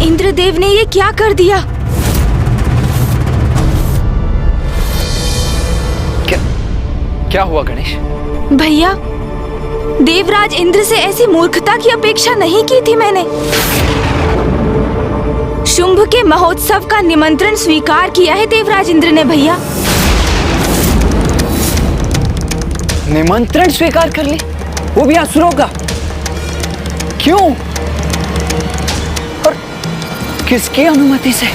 इंद्रदेव ने ये क्या कर दिया? क्या हुआ गणेश? भैया, देवराज इंद्र से ऐसी मूर्खता की अपेक्षा नहीं की थी मैंने। शुंभ के महोत्सव का निमंत्रण स्वीकार किया है देवराज इंद्र ने भैया। निमंत्रण स्वीकार कर ली, वो भी असुरों का? क्यों और किसकी अनुमति से?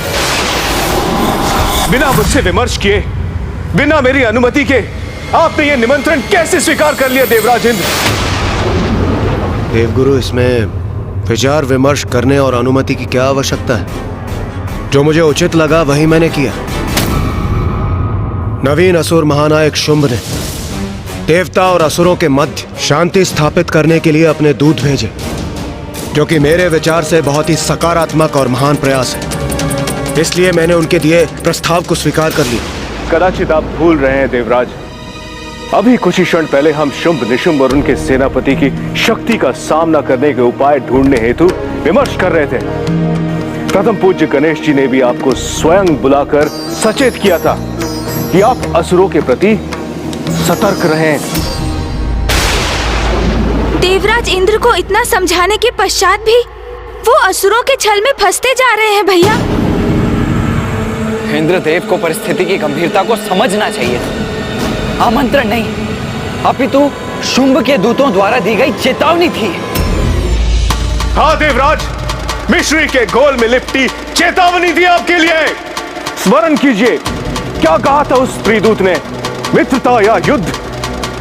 बिना मुझसे विमर्श किए, बिना मेरी अनुमति के आपने ये निमंत्रण कैसे स्वीकार कर लिया देवराज इंद्र? देवगुरु, इसमें विचार विमर्श करने और अनुमति की क्या आवश्यकता है? जो मुझे उचित लगा वही मैंने किया। नवीन असुर महानायक शुंभ ने देवता और असुरों के मध्य शांति स्थापित करने के लिए अपने दूत भेजे, जो कि मेरे विचार से बहुत ही सकारात्मक और महान प्रयास है। इसलिए मैंने उनके दिए प्रस्ताव को स्वीकार कर लिया। कदाचित आप भूल रहे हैं देवराज, अभी कुछ ही क्षण पहले हम शुंभ निशुंभ और उनके सेनापति की शक्ति का सामना करने के उपाय ढूंढने हेतु विमर्श कर रहे थे। प्रथम पूज्य गणेश जी ने भी आपको स्वयं बुलाकर सचेत किया था कि आप असुरों के प्रति सतर्क रहें। देवराज इंद्र को इतना समझाने के पश्चात भी वो असुरों के छल में फंसते जा रहे हैं भैया। इंद्रदेव को परिस्थिति की गंभीरता को समझना चाहिए। आमंत्रण नहीं, अपितु शुंभ के दूतों द्वारा दी गई चेतावनी थी। हाँ देवराज, मिश्री के गोल में लिपटी चेतावनी थी आपके लिए। स्मरण कीजिए, क्या कहा था उस प्रियदूत ने? मित्रता या युद्ध,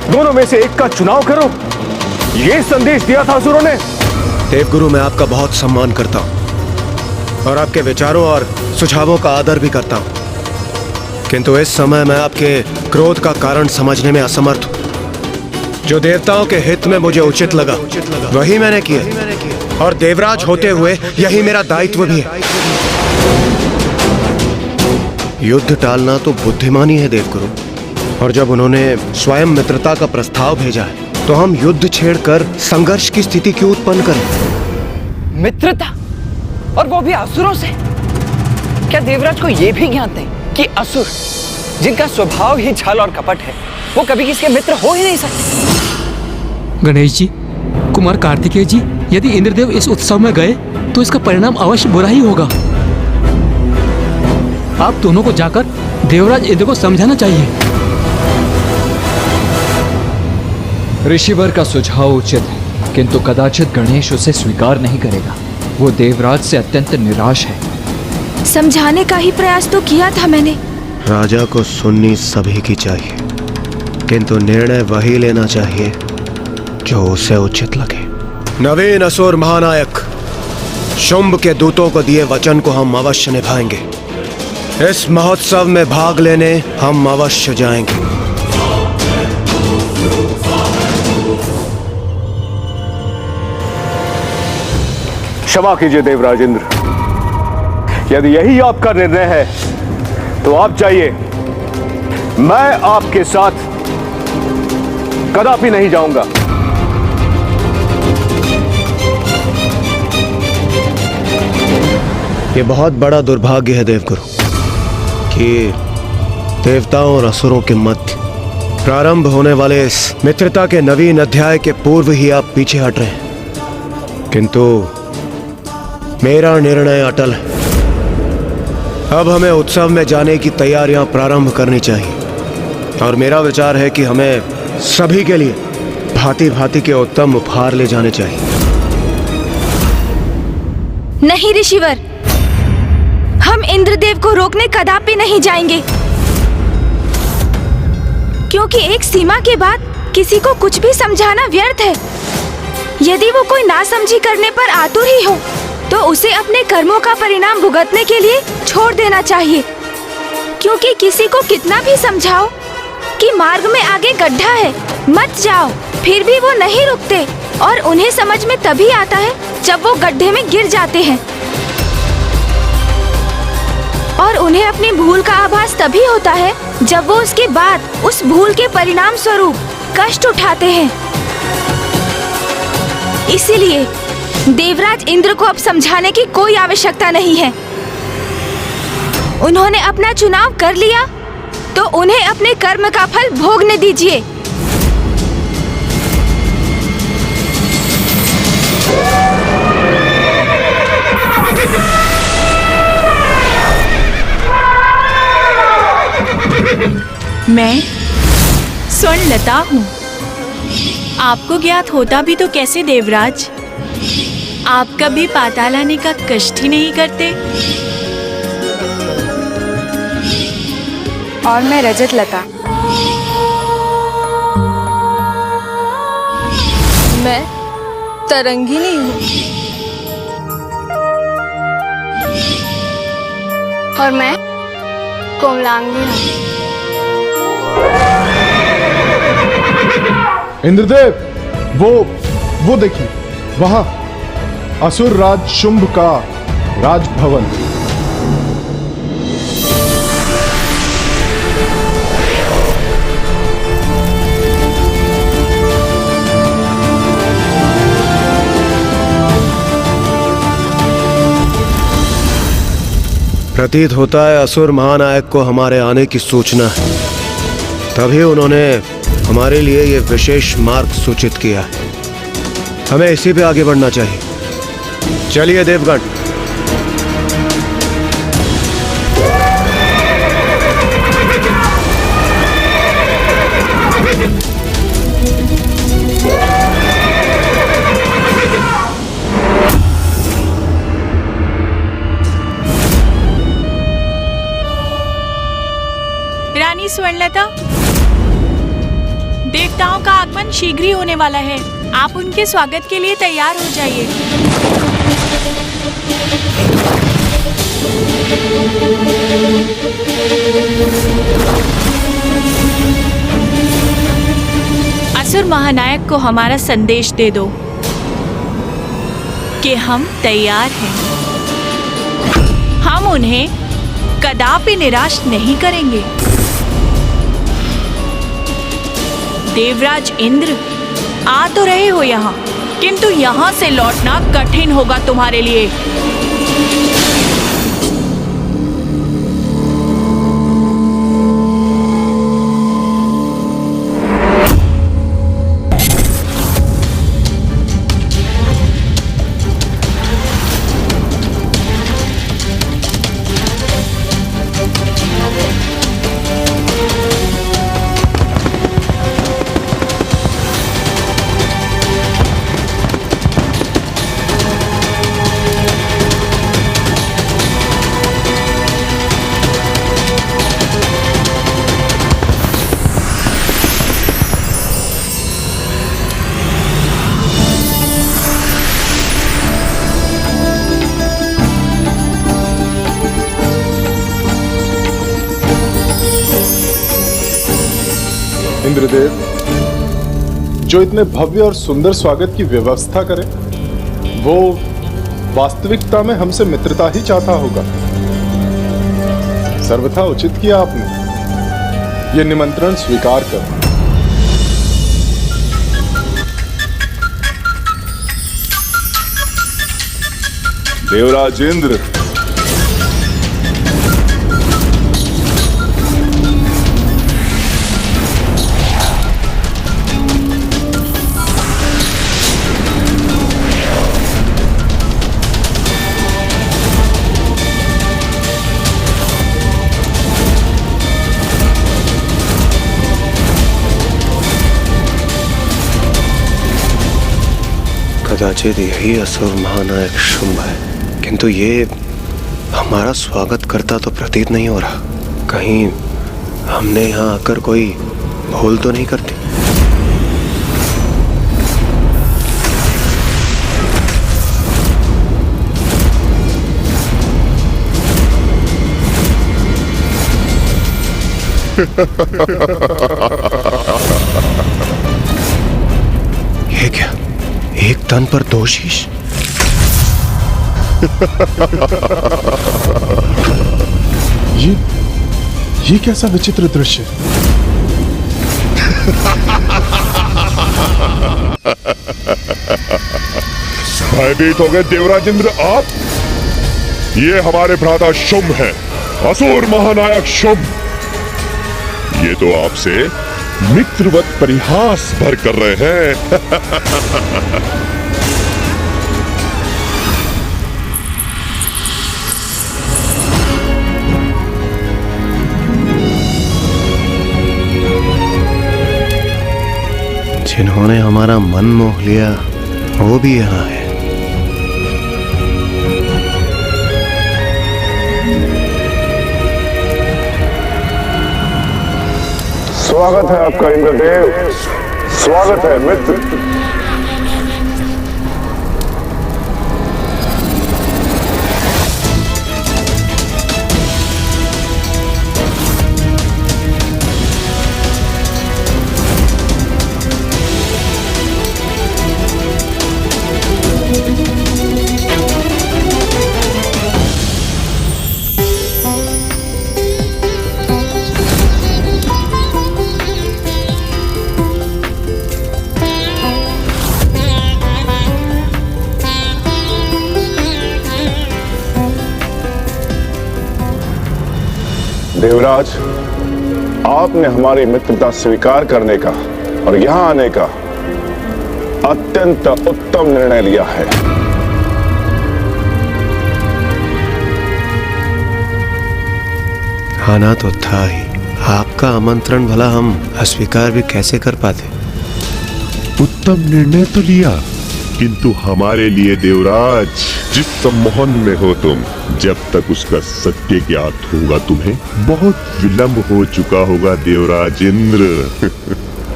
दोनों में से एक का चुनाव करो, ये संदेश दिया था असुरों ने। देवगुरु, मैं आपका बहुत सम्मान करता हूं और आपके विचारों और सुझावों का आदर भी करता हूं, किंतु इस समय मैं आपके क्रोध का कारण समझने में असमर्थ हूं। जो देवताओं के हित में मुझे उचित लगा वही मैंने किया, और देवराज होते हुए यही मेरा दायित्व भी है। युद्ध टालना तो बुद्धिमानी है देवगुरु, और जब उन्होंने स्वयं मित्रता का प्रस्ताव भेजा है तो हम युद्ध छेड़कर संघर्ष की स्थिति क्यों उत्पन्न करें? मित्रता, और वो भी असुरों से? क्या देवराज को यह भी ज्ञात नहीं कि असुर, जिनका स्वभाव ही छल और कपट है, वो कभी किसी के मित्र हो ही नहीं सकते? गणेश जी, कुमार कार्तिकेय जी, यदि इंद्रदेव इस उत्सव में गए तो इसका परिणाम अवश्य बुरा ही होगा। आप दोनों को जाकर देवराज इंद्र को समझाना चाहिए। ऋषिवर का सुझाव उचित है, किंतु कदाचित गणेश उसे स्वीकार नहीं करेगा। वो देवराज से अत्यंत निराश है। समझाने का ही प्रयास तो किया था मैंने। राजा को सुननी सभी की चाहिए, किंतु निर्णय वही लेना चाहिए जो उसे उचित लगे। नवीन असुर महानायक शुंभ के दूतों को दिए वचन को हम अवश्य निभाएंगे। इस महोत्सव में भाग लेने हम अवश्य जाएंगे। क्षमा कीजिए देवराज इंद्र, यदि यही आपका निर्णय है तो आप जाइए, मैं आपके साथ कदापि नहीं जाऊंगा। ये बहुत बड़ा दुर्भाग्य है देवगुरु कि देवताओं और असुरों के मध्य प्रारंभ होने वाले इस मित्रता के नवीन अध्याय के पूर्व ही आप पीछे हट रहे हैं, किंतु मेरा निर्णय अटल है। अब हमें उत्सव में जाने की तैयारियां प्रारंभ करनी चाहिए, और मेरा विचार है कि हमें सभी के लिए भांति भांति के उत्तम उपहार ले जाने चाहिए। नहीं ऋषिवर, हम इंद्रदेव को रोकने कदापि नहीं जाएंगे, क्योंकि एक सीमा के बाद किसी को कुछ भी समझाना व्यर्थ है। यदि वो कोई नासमझी करने पर आतुर ही हो तो उसे अपने कर्मों का परिणाम भुगतने के लिए छोड़ देना चाहिए, क्योंकि किसी को कितना भी समझाओ कि मार्ग में आगे गड्ढा है, मत जाओ, फिर भी वो नहीं रुकते, और उन्हें समझ में तभी आता है जब वो गड्ढे में गिर जाते हैं, और उन्हें अपनी भूल का आभास तभी होता है जब वो उसके बाद उस भूल के परिणाम स्वरूप कष्ट उठाते हैं। इसीलिए देवराज इंद्र को अब समझाने की कोई आवश्यकता नहीं है। उन्होंने अपना चुनाव कर लिया तो उन्हें अपने कर्म का फल भोगने दीजिए। मैं स्वर्णलता हूँ। आपको ज्ञात होता भी तो कैसे देवराज, आप कभी पाताल आने का कष्ट ही नहीं करते। और मैं रजत लता। मैं तरंगिनी हूँ। और मैं कोमलांगी हूँ। इंद्रदेव, वो देखिए, वहां असुर राज शुंभ का राजभवन। प्रतीत होता है असुर महानायक को हमारे आने की सूचना है, तभी उन्होंने हमारे लिए ये विशेष मार्ग सूचित किया है। हमें इसी पे आगे बढ़ना चाहिए। चलिए देवगण। रानी स्वर्णलता, देवताओं का आगमन शीघ्र ही होने वाला है। आप उनके स्वागत के लिए तैयार हो जाइए। असुर महानायक को हमारा संदेश दे दो कि हम तैयार हैं। हम उन्हें कदापि निराश नहीं करेंगे। देवराज इंद्र, आ तो रहे हो यहाँ, किंतु यहाँ से लौटना कठिन होगा तुम्हारे लिए। इंद्रदेव, जो इतने भव्य और सुंदर स्वागत की व्यवस्था करे, वो वास्तविकता में हमसे मित्रता ही चाहता होगा। सर्वथा उचित किया आपने। ये निमंत्रण स्वीकार कर। देवराज इंद्र, कदाचित यही असुर महानायक शुंभ है, किंतु ये हमारा स्वागत करता तो प्रतीत नहीं हो रहा। कहीं हमने यहाँ आकर कोई भूल तो नहीं करती? ये क्या, एक तन पर दो शीश? ये कैसा विचित्र दृश्य? भयभीत हो गए देवराज इंद्र आप? ये हमारे भ्राता शुंभ है, असुर महानायक शुंभ। ये तो आपसे मित्रवत परिहास भर कर रहे हैं। जिन्होंने हमारा मन मोह लिया वो भी यहाँ है। स्वागत है आपका इंद्रदेव, स्वागत है मित्र। देवराज, आपने हमारी मित्रता स्वीकार करने का और यहां आने का अत्यंत उत्तम निर्णय लिया है। आना तो था ही, आपका आमंत्रण भला हम अस्वीकार भी कैसे कर पाते। उत्तम निर्णय तो लिया, किंतु हमारे लिए देवराज, जिस सम्मोहन में हो तुम, जब तक उसका सत्य ज्ञात होगा तुम्हें बहुत विलंब हो चुका होगा देवराज इंद्र।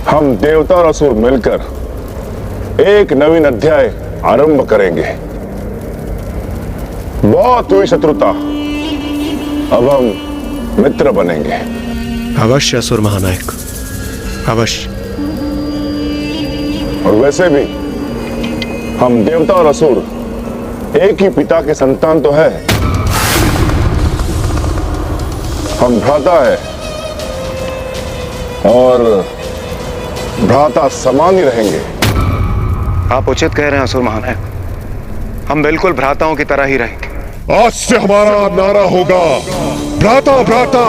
हम देवता और असुर मिलकर एक नवीन अध्याय आरंभ करेंगे। बहुत हुई शत्रुता, अब हम मित्र बनेंगे। अवश्य असुर महानायक, अवश्य। और वैसे भी हम देवता और असुर एक ही पिता के संतान तो है। हम भ्राता है और भ्राता समान ही रहेंगे। आप उचित कह रहे हैं असुर महानायक, हम बिल्कुल भ्राताओं की तरह ही रहेंगे। आज से हमारा नारा होगा भ्राता भ्राता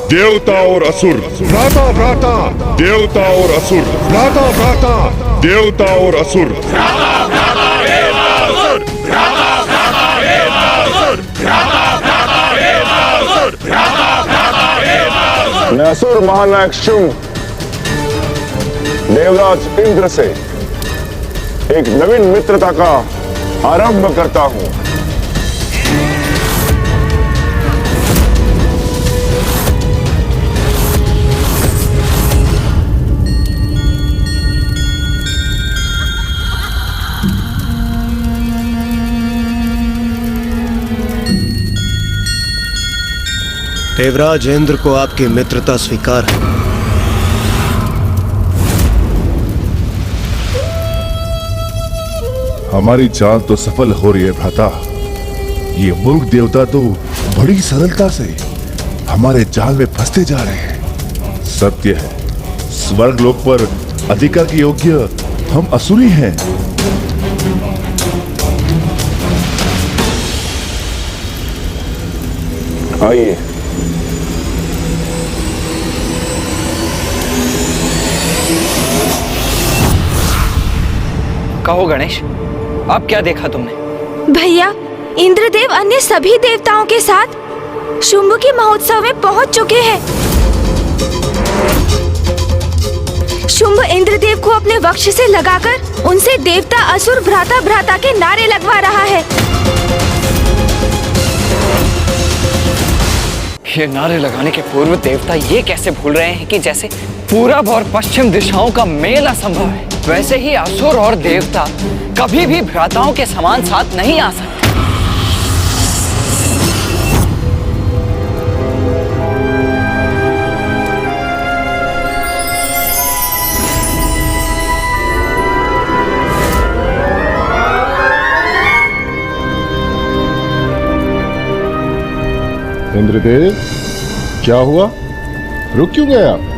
देवता और असुर, भ्राता भ्राता देवता और असुर, भ्राता भ्राता देवता और असुर। मैं असुर महानायक शुंभ देवराज इंद्र से एक नवीन मित्रता का आरंभ करता हूं। देवराज इंद्र को आपकी मित्रता स्वीकार है। हमारी चाल तो सफल हो रही है भ्राता। ये मूर्ख देवता तो बड़ी सरलता से हमारे जाल में फंसते जा रहे हैं। सत्य है, स्वर्ग लोक पर अधिकार के योग्य हम असुरी हैं। आइए, कहो गणेश, अब क्या देखा तुमने? भैया, इंद्रदेव अन्य सभी देवताओं के साथ शुंभ के महोत्सव में पहुंच चुके हैं। शुंभ इंद्रदेव को अपने वक्ष से लगाकर उनसे देवता असुर भ्राता भ्राता के नारे लगवा रहा है। ये नारे लगाने के पूर्व देवता ये कैसे भूल रहे हैं कि जैसे पूरब और पश्चिम दिशाओं का मेल असंभव है, वैसे ही असुर और देवता कभी भी भ्राताओं के समान साथ नहीं आ सकते। इंद्रदेव, क्या हुआ? रुक क्यों गए आप?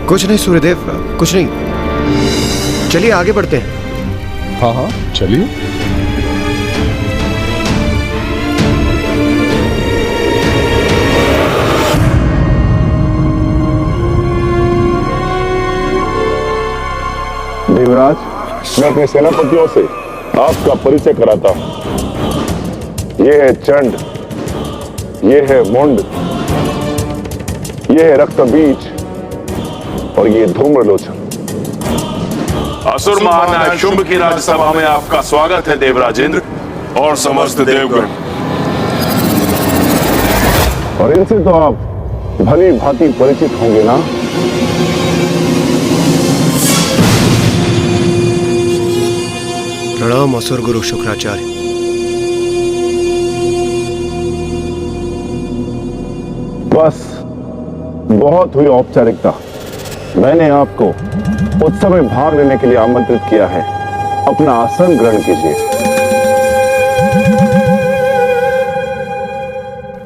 कुछ नहीं सूर्यदेव, कुछ नहीं। चलिए आगे बढ़ते हैं। हाँ हाँ चलिए। देवराज, मैं अपने सेनापतियों से आपका परिचय कराता हूं। ये है चंड, ये है मुंड, ये है रक्तबीज और ये धूम्रलोचन। असुर महानायक शुंभ की राज्यसभा में आपका स्वागत है देवराजेंद्र और समस्त देवगण। और इनसे तो आप भली भांति परिचित होंगे ना? प्रणाम असुर गुरु शुक्राचार्य। बस बहुत हुई औपचारिकता। मैंने आपको उत्सव में भाग लेने के लिए आमंत्रित किया है। अपना आसन ग्रहण कीजिए।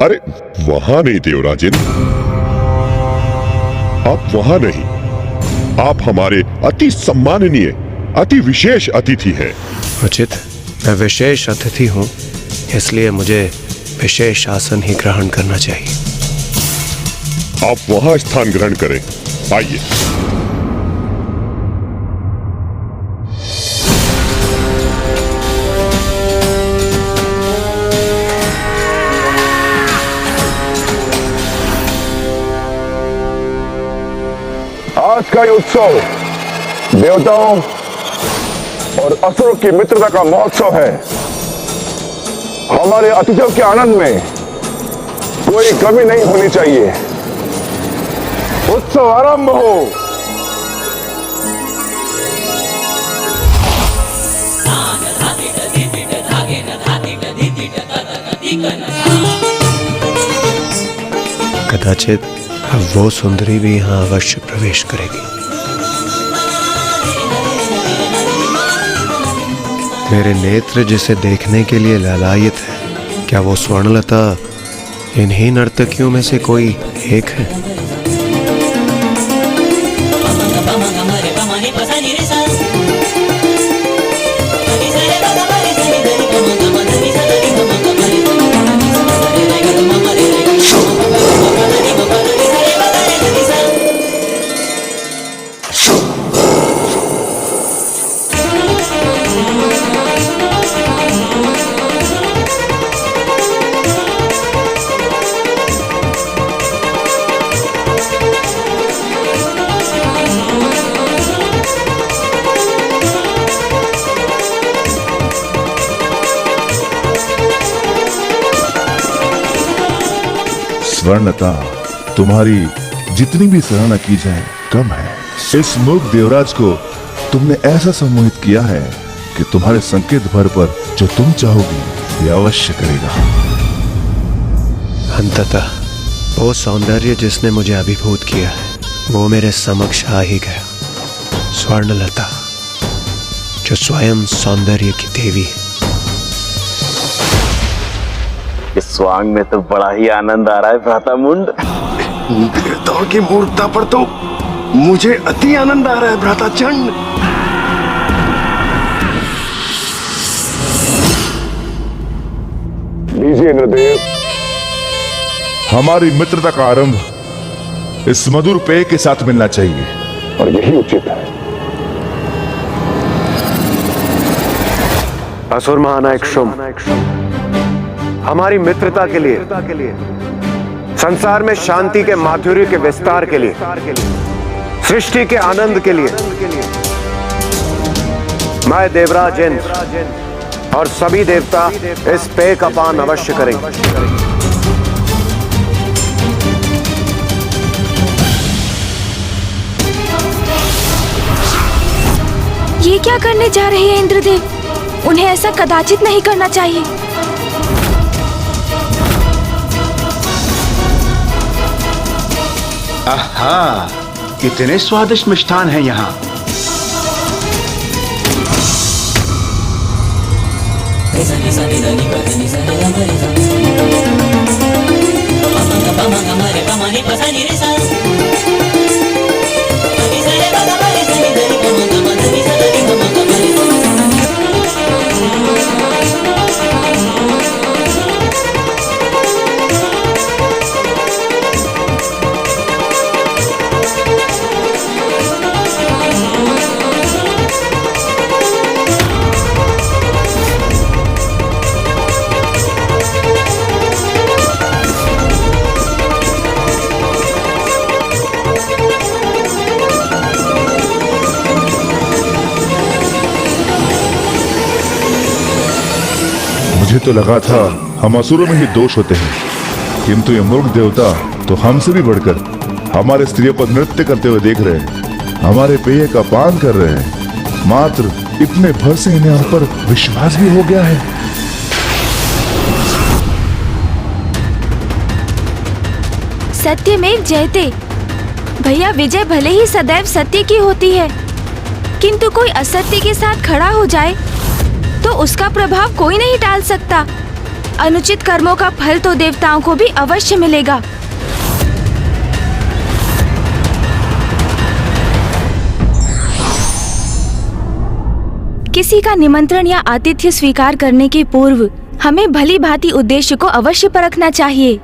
अरे वहां नहीं देवराजेंद्र, आप वहां नहीं, आप हमारे अति सम्माननीय अति विशेष अतिथि हैं। उचित, मैं विशेष अतिथि हूं, इसलिए मुझे विशेष आसन ही ग्रहण करना चाहिए। आप वहां स्थान ग्रहण करें। आइए। आज का ये उत्सव देवताओं और असुरों की मित्रता का महोत्सव है। हमारे अतिथियों के आनंद में कोई कमी नहीं होनी चाहिए। उत्सव आरंभ हो। कदाचित अब वो सुंदरी भी यहाँ अवश्य प्रवेश करेगी। मेरे नेत्र जिसे देखने के लिए लालायित है, क्या वो स्वर्णलता इन्हीं नर्तकियों में से कोई एक है? स्वर्णता, तुम्हारी जितनी भी सराहना की जाए कम है। इस मूर्ख देवराज को तुमने ऐसा सम्मोहित किया है कि तुम्हारे संकेत भर पर जो तुम चाहोगी ये अवश्य करेगा। अंततः वो सौंदर्य जिसने मुझे अभिभूत किया है वो मेरे समक्ष आ ही गया। स्वर्णलता जो स्वयं सौंदर्य की देवी है। इस स्वांग में तो बड़ा ही आनंद आ रहा है भ्राता मुंड। देवताओं की मूर्खता पर तो मुझे अति आनंद आ रहा है भ्राता चंड। लीजिए इंद्रदेव, हमारी मित्रता का आरंभ इस मधुर पेय के साथ मिलना चाहिए और यही उचित है। असुर महानायक शुंभ, हमारी मित्रता के लिए, संसार में शांति के माधुर्य के विस्तार के लिए, सृष्टि के आनंद के लिए मैं देवराज इंद्र और सभी देवता इस पेय का पान अवश्य करेंगे। ये क्या करने जा रहे हैं इंद्रदेव? उन्हें ऐसा कदाचित नहीं करना चाहिए। आहा, कितने स्वादिष्ट मिष्ठान हैं यहाँ। मुझे तो लगा था हम असुरों में ही दोष होते हैं, किंतु ये मूर्ख देवता तो हमसे भी बढ़कर हमारे स्त्रियों को नृत्य करते हुए देख रहे हैं, हमारे पेय का पान कर रहे हैं। मात्र इतने भर से इन्हें हम पर विश्वास भी हो गया है। सत्यमेव जयते। भैया, विजय भले ही सदैव सत्य की होती है, किंतु कोई असत्य के साथ खड़ा हो जाए तो उसका प्रभाव कोई नहीं टाल सकता। अनुचित कर्मों का फल तो देवताओं को भी अवश्य मिलेगा। किसी का निमंत्रण या आतिथ्य स्वीकार करने के पूर्व हमें भली भांति उद्देश्य को अवश्य परखना चाहिए।